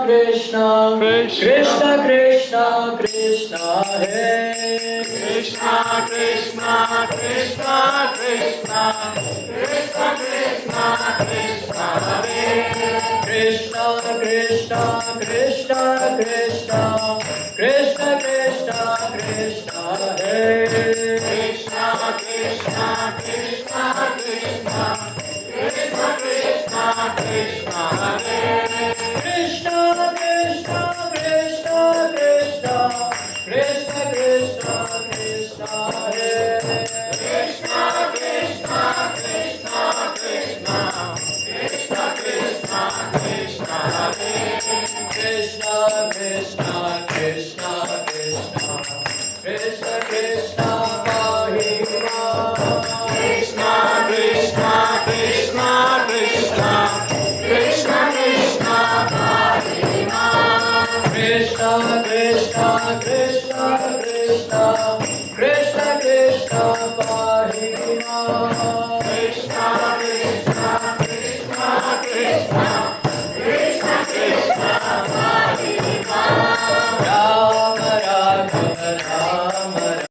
Krishna Krishna Krishna Krishna Hare Krishna Krishna Krishna Krishna Krishna Krishna Krishna Hare Krishna Krishna Krishna Krishna Krishna Krishna Krishna Hare Krishna Krishna Krishna Krishna Krishna Krishna Krishna Hare Krishna Krishna Krishna Krishna Krishna Krishna Krishna Hare Krishna Krishna Krishna Krishna Krishna Krishna Krishna Hare Krishna Krishna Krishna Krishna Krishna Krishna Pahi Ram Krishna Krishna Krishna Krishna Krishna Krishna Hare Ram Krishna Krishna Krishna Krishna